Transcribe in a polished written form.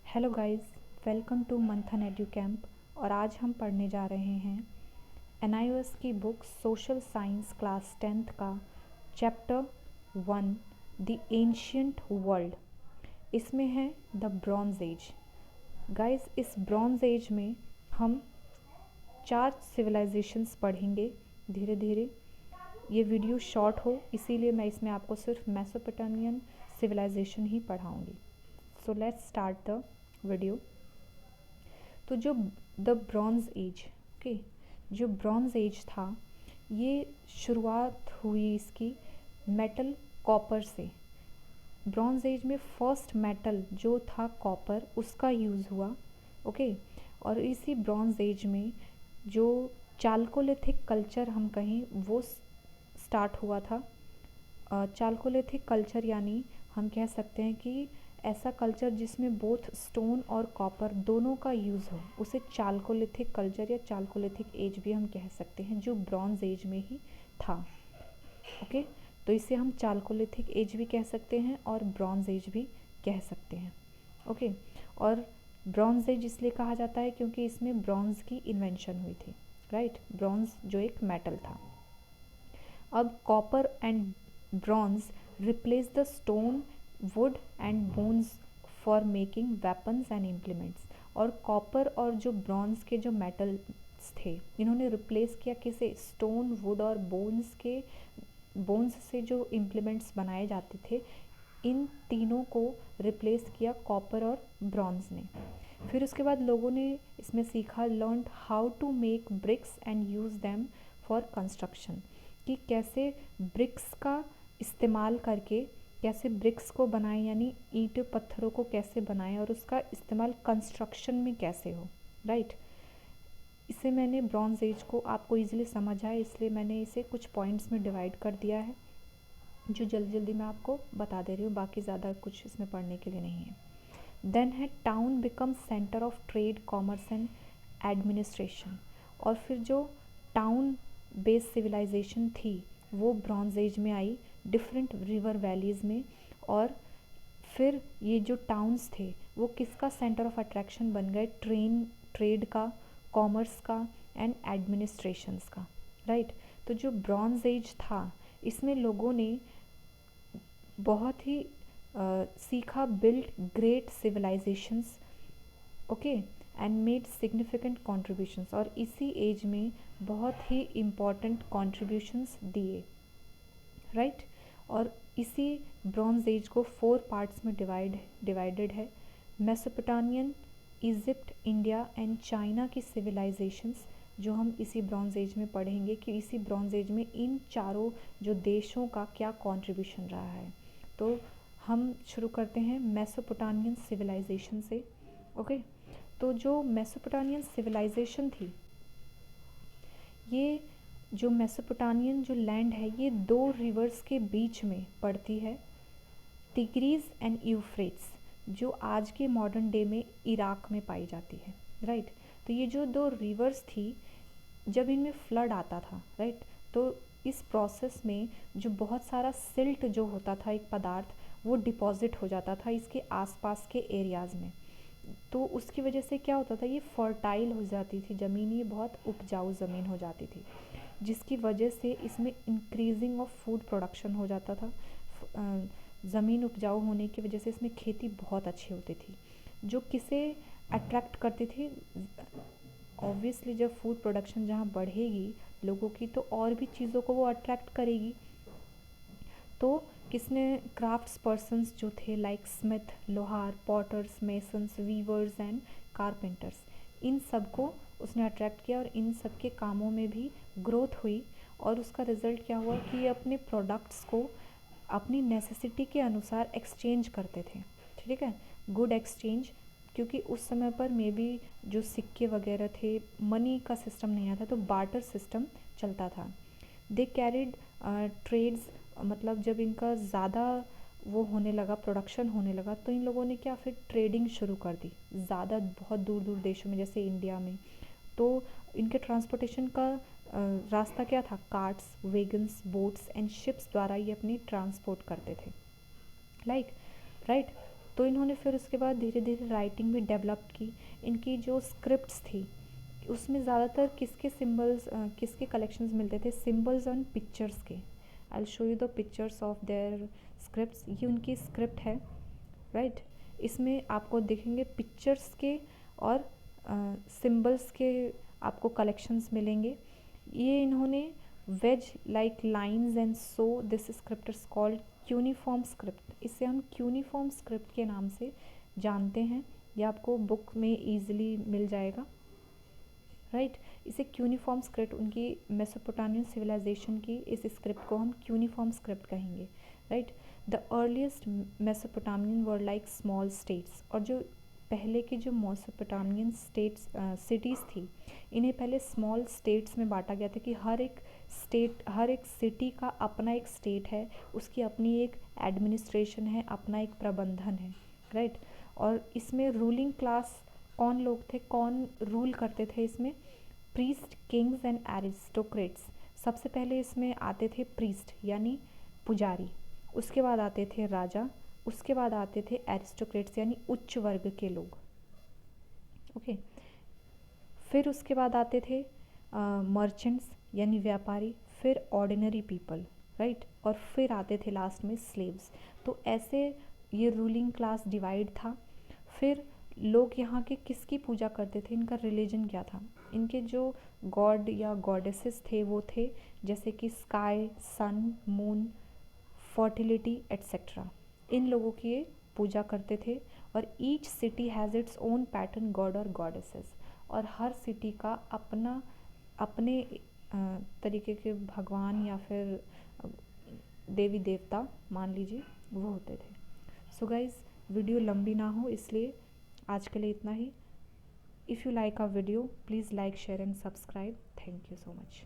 Hello guys, welcome to मंथन edu camp. और आज हम पढ़ने जा रहे हैं एनआईओएस की book social science class 10th का चैप्टर 1 द एंशियंट वर्ल्ड। इसमें है द ब्रॉन्ज एज। गाइस, इस ब्रॉन्ज एज में हम 4 सिविलाइजेशंस पढ़ेंगे धीरे धीरे। ये वीडियो शॉर्ट हो इसीलिए मैं इसमें आपको सिर्फ मेसोपोटामियन सिविलाइजेशन ही पढ़ाऊँगी। So let's start the video. तो जो द ब्रॉन्ज एज, ओके, जो ब्रॉन्ज एज था ये शुरुआत हुई इसकी मेटल कॉपर से। ब्रॉन्ज एज में फर्स्ट मेटल जो था कॉपर, उसका यूज़ हुआ, ओके। और इसी ब्रॉन्ज एज में जो चाल्कोलिथिक कल्चर हम कहें वो स्टार्ट हुआ था। चाल्कोलिथिक कल्चर यानी हम कह सकते हैं कि ऐसा कल्चर जिसमें बोथ स्टोन और कॉपर दोनों का यूज़ हो, उसे चाल्कोलिथिक कल्चर या चाल्कोलिथिक एज भी हम कह सकते हैं, जो ब्रॉन्ज एज में ही था, ओके। तो इसे हम चाल्कोलिथिक एज भी कह सकते हैं और ब्रॉन्ज एज भी कह सकते हैं, ओके। और ब्रॉन्ज एज इसलिए कहा जाता है क्योंकि इसमें ब्रॉन्ज की इन्वेंशन हुई थी, राइट। ब्रॉन्ज जो एक मेटल था। अब copper and bronze replace the stone, would and bones for making weapons and implements. और कॉपर और जो ब्रॉन्ज के जो मेटल्स थे, इन्होंने रिप्लेस किया किसे? स्टोन, वुड और बोन्स से जो इम्प्लीमेंट्स बनाए जाते थे, इन तीनों को रिप्लेस किया कॉपर और ब्रॉन्ज ने। फिर उसके बाद लोगों ने इसमें सीखा, learn how to make bricks and use them for construction, कि कैसे ब्रिक्स का इस्तेमाल करके कैसे ब्रिक्स को बनाएं, यानी ईंट पत्थरों को कैसे बनाएं और उसका इस्तेमाल कंस्ट्रक्शन में कैसे हो, राइट। इसे मैंने ब्रॉन्ज एज को आपको इजीली समझ आए इसलिए मैंने इसे कुछ पॉइंट्स में डिवाइड कर दिया है, जो जल्दी जल्दी मैं आपको बता दे रही हूँ, बाकी ज़्यादा कुछ इसमें पढ़ने के लिए नहीं है। देन है town become centre of trade, commerce and administration. और फिर जो टाउन बेस्ड सिविलाइजेशन थी वो ब्रॉन्ज एज में आई, डिफरेंट रिवर वैलीज़ में। और फिर ये जो टाउन्स थे वो किसका सेंटर ऑफ अट्रैक्शन बन गए? ट्रेड का, कॉमर्स का एंड एडमिनिस्ट्रेशंस का, राइट। तो जो ब्रॉन्ज एज था इसमें लोगों ने बहुत ही सीखा, build great civilisations, okay, and made significant contributions. और इसी एज में बहुत ही इम्पॉर्टेंट कॉन्ट्रीब्यूशंस दिए, राइट। और इसी ब्रॉन्ज एज को 4 पार्ट्स में डिवाइडेड है। Mesopotamian, Egypt, India and China की सिविलाइजेशंस, जो हम इसी ब्रॉन्ज एज में पढ़ेंगे कि इसी ब्रॉन्ज एज में इन चारों जो देशों का क्या कॉन्ट्रीब्यूशन रहा है। तो हम शुरू करते हैं मेसोपोटामियन सिविलाइजेशन से, ओके। तो जो मेसोपोटामियन सिविलाइजेशन थी, ये जो मेसोपोटामियन जो लैंड है ये 2 रिवर्स के बीच में पड़ती है, टिग्रीज एंड यूफ्रेट्स, जो आज के मॉडर्न डे में इराक में पाई जाती है, राइट। तो ये जो 2 रिवर्स थी, जब इनमें फ्लड आता था, राइट, तो इस प्रोसेस में जो बहुत सारा सिल्ट जो होता था, एक पदार्थ, वो डिपॉजिट हो जाता था इसके आसपास के एरियाज़ में। तो उसकी वजह से क्या होता था, ये फर्टाइल हो जाती थी ज़मीन, ये बहुत उपजाऊ ज़मीन हो जाती थी, जिसकी वजह से इसमें इंक्रीजिंग ऑफ फूड प्रोडक्शन हो जाता था। ज़मीन उपजाऊ होने की वजह से इसमें खेती बहुत अच्छी होती थी, जो किसे अट्रैक्ट करती थी? ऑब्वियसली जब फूड प्रोडक्शन जहाँ बढ़ेगी लोगों की, तो और भी चीज़ों को वो अट्रैक्ट करेगी। तो किसने? क्राफ्ट्स पर्सन्स जो थे, लाइक स्मिथ, लोहार, potters, masons, weavers and carpenters, इन सब को उसने अट्रैक्ट किया और इन सब के कामों में भी ग्रोथ हुई। और उसका रिज़ल्ट क्या हुआ कि ये अपने प्रोडक्ट्स को अपनी नेसेसिटी के अनुसार एक्सचेंज करते थे, ठीक है, गुड एक्सचेंज। क्योंकि उस समय पर मे बी जो सिक्के वगैरह थे, मनी का सिस्टम नहीं आता, तो बार्टर सिस्टम चलता था। दे कैरिड ट्रेड्स, मतलब जब इनका ज़्यादा वो होने लगा, प्रोडक्शन होने लगा, तो इन लोगों ने क्या फिर ट्रेडिंग शुरू कर दी ज़्यादा, बहुत दूर दूर देशों में, जैसे इंडिया में। तो इनके ट्रांसपोर्टेशन का रास्ता क्या था? Carts, vegans, boats and ships द्वारा ये अपनी ट्रांसपोर्ट करते थे, लाइक, राइट। तो इन्होंने फिर उसके बाद धीरे धीरे राइटिंग भी डेवलप की। इनकी जो स्क्रिप्ट्स थी उसमें ज़्यादातर किसके सिम्बल्स किसके कलेक्शंस मिलते थे, सिम्बल्स एंड पिक्चर्स के। I will show you the pictures of their scripts. ये उनकी स्क्रिप्ट है, राइट। इसमें आपको दिखेंगे पिक्चर्स के और सिम्बल्स के आपको कलेक्शंस मिलेंगे। ये इन्होंने wedge like lines and so this script is called cuneiform script. इसे हम क्यूनिफॉर्म स्क्रिप्ट के नाम से जानते हैं। ये आपको बुक में ईजिली मिल जाएगा, राइट। इसे क्यूनिफॉर्म स्क्रिप्ट, उनकी मेसोपोटामियन सिविलाइजेशन की इस स्क्रिप्ट को हम क्यूनिफॉर्म स्क्रिप्ट कहेंगे, right. The earliest Mesopotamian were like small states. और जो पहले की जो मेसोपोटामियन स्टेट्स सिटीज़ थी, इन्हें पहले स्मॉल स्टेट्स में बांटा गया था कि हर एक सिटी का अपना एक स्टेट है, उसकी अपनी एक एडमिनिस्ट्रेशन है, अपना एक प्रबंधन है, राइट। और इसमें रूलिंग क्लास कौन लोग थे, कौन रूल करते थे इसमें, प्रीस्ट, किंग्स एंड एरिस्टोक्रेट्स। सबसे पहले इसमें आते थे प्रीस्ट यानी पुजारी, उसके बाद आते थे राजा, उसके बाद आते थे एरिस्टोक्रेट्स यानी उच्च वर्ग के लोग, ओके। फिर उसके बाद आते थे मर्चेंट्स यानी व्यापारी, फिर ऑर्डिनरी पीपल, राइट। और फिर आते थे लास्ट में स्लेव्स। तो ऐसे ये रूलिंग क्लास डिवाइड था। फिर लोग यहाँ के किसकी पूजा करते थे, इनका रिलीजन क्या था, इनके जो गॉड या गॉडेसेस थे वो थे जैसे कि स्काई, सन, मून, फर्टिलिटी एट्सेट्रा। इन लोगों की ये पूजा करते थे। और each city has its own pattern God और गॉडेसेस। और हर सिटी का अपना अपने तरीके के भगवान या फिर देवी देवता मान लीजिए वो होते थे। सो गाइज़, वीडियो लंबी ना हो इसलिए आज के लिए इतना ही। If you like our video please like, share and subscribe. Thank you so much.